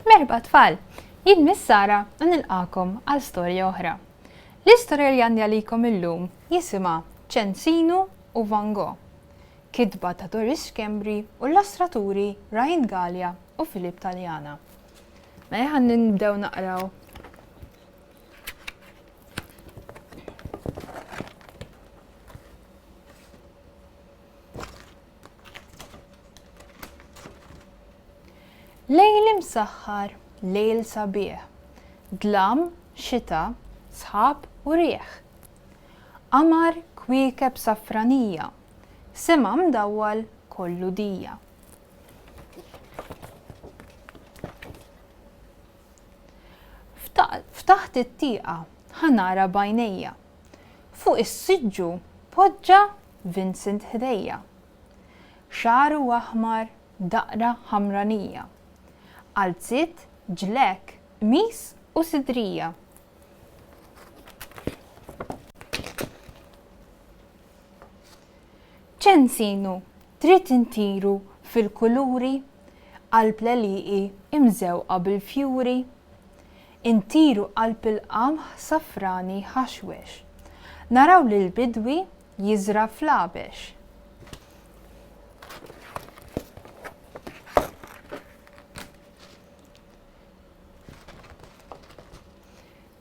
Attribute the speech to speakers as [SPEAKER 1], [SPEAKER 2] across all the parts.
[SPEAKER 1] Merħba tfal, jien Miss Sara u nilqakom għal storja oħra. L-istorja li għandi għalikom illum jisimha Ċensinu u Van Gogh, kitba ta' Doris Schembri u l-illustraturi Galea u Taliana. Mela ħan nibdew naqraw. Lejl imsaħħar, lejl sabiħ, dlam, xita, sħab u rieħ. Qamar kwiekeb safranija, sema mdawwal kollu dija. Ftaħt it-tieqa ħanara bajnejja, fuq is-siġġu poġġa Vincent ħdejja. Xaru aħmar daqra ħamranija, għalzit ġlek, mis u sidrija. Ċensinu, trid intiru fil-kuluri, qalb leliqi imżewqa bil-fjuri, intiru qalb il-qamħ safrani ħaxwex, naraw li l-bidwi jiżra flabex.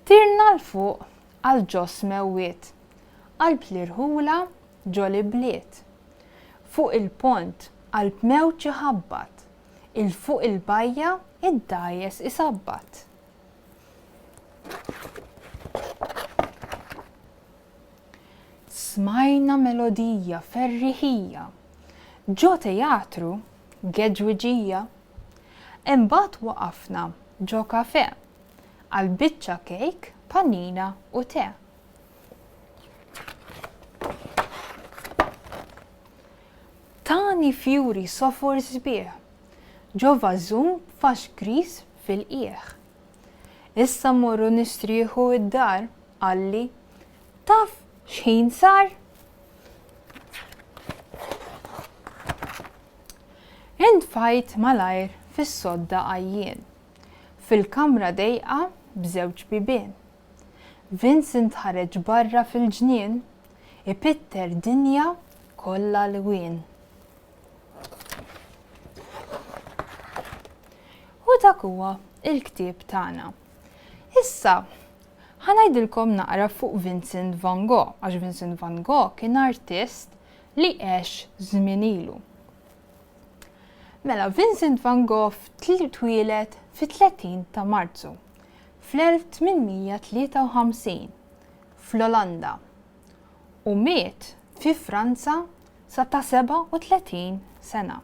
[SPEAKER 1] Tirna l-fuq għal ġoss mewwiet, qalb l-irħula ġoli bliet. Fuq il-pont qalb mewġ iħabbat, il-fuq il-bajja id-dajes isabbat. Smajna melodija ferriħija, ġo teatru geġwiġija, imbagħad waqafna ġo kafè, għal biċċa kejk, panina u te. Tani fjuri sofor sbieħ, ġo vażum fax gris fil-qieħ. Issa morru nistrieħu id-dar, għalli, taf x'ħin sar? Intfajt malajr fis-sodda għajjien, fil-kamra dejqa b'żewġ bibien. Vincent ħareġ barra fil-ġnien, ipitter dinja kollha l-wien. U dak huwa il-ktieb tagħna. Issa, ħanajdilkom naqra fuq Vincent Van Gogh, għax Vincent Van Gogh kien artist li għex żmien ilu. Mela, Vincent Van Gogh twilet fit-30 ta' Marzu fl-1853 fl-Olanda u miet fi Franza sa ta' 37 sena.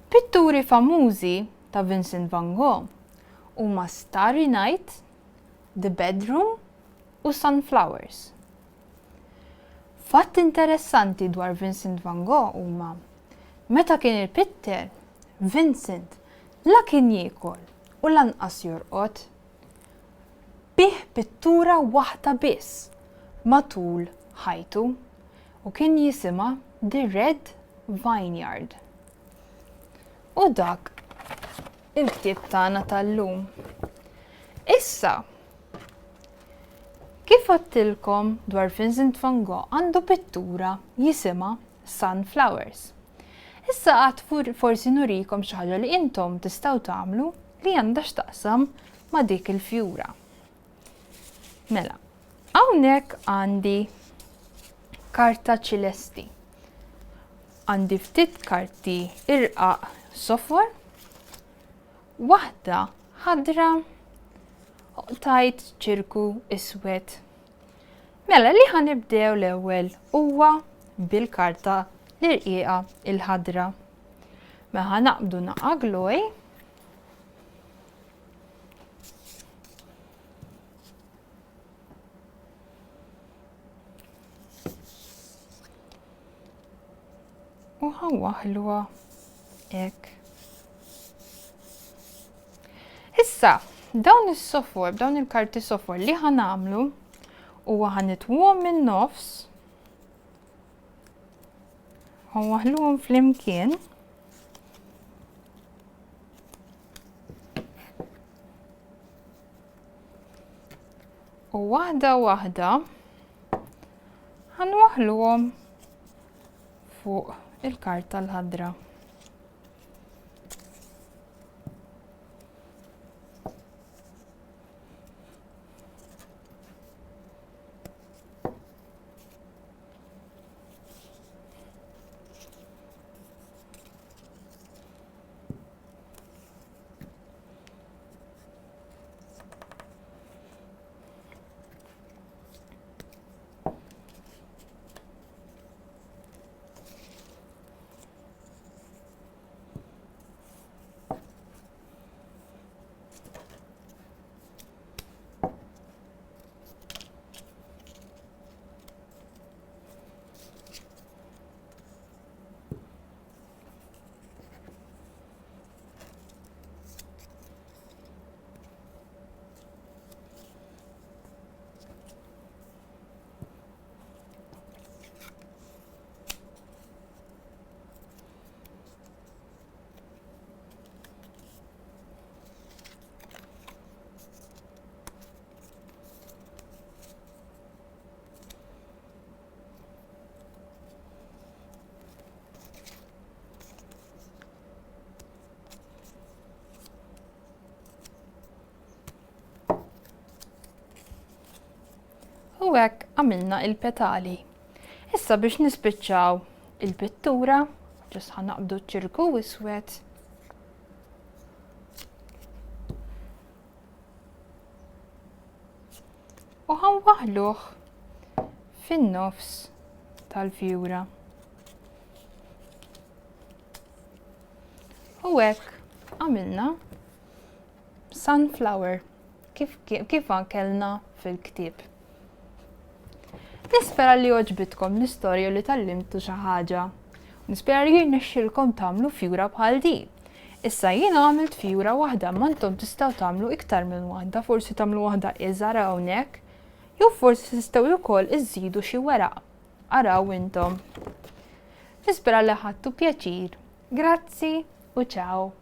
[SPEAKER 1] Pitturi famużi ta' Vincent Van Gogh huma Starry Night, The Bedroom u Sunflowers. Fatt interessanti dwar Vincent Van Gogh huma meta kien il-pitter, Vincent la kien jiekol u lanqas jorqod. Bih pittura waħda biss matul ħajtu u kien jisimha The Red Vineyard. U dak il-ktieb tagħna tal-lum. Issa, kif għattilkom dwar Vincent Van Gogh għandu pittura jisimha Sunflowers. Issa għad forsi nurikom xi ħaġa li intom tistgħu tagħmlu li għandha x'taqsam ma' dik il-fjura. Mela, hawnhekk għandi karta ċilesti. Għandi ftit karti irqaq sofor, waħda ħadra tajt ċirku iswed. Mela li ħanibdew l-ewwel huwa bil-karta l-irqiqa il-ħadra. Meħa naqbdu naqqa gloj. U ħanwaħluha hekk. Issa, dawn is-software, dawn il-karti software li ħanamlu huwa ħanitwuhom min-nofs. Ħanwaħluhom flimkien. U waħda ħanwaħluhom fuq il-karta l-ħadra. U hekk għamilna il-petali. Issa biex nispiċċaw il-pittura, ġus ħanaqbdu ċirku iswed. U ħanwaħluh fin-nofs tal-fjura. U hekk għamilna sunflower kif ankelna fil-ktieb. Nispera li oġbitkom l-istorja li tallimtu xi ħaġa. Nispera li jirnexxilkom tagħmlu fjura bħal di. Issa jien għamilt fjura waħda, ma intom tistgħu tagħmlu iktar minn waħda, forsi tagħmlu waħda iżgħar hawnhekk, jew forsi tistgħu wkoll iżżidu xi weraq. Araw intom. Nispera li ħadtu pjaċir. Grazzi u ċaw.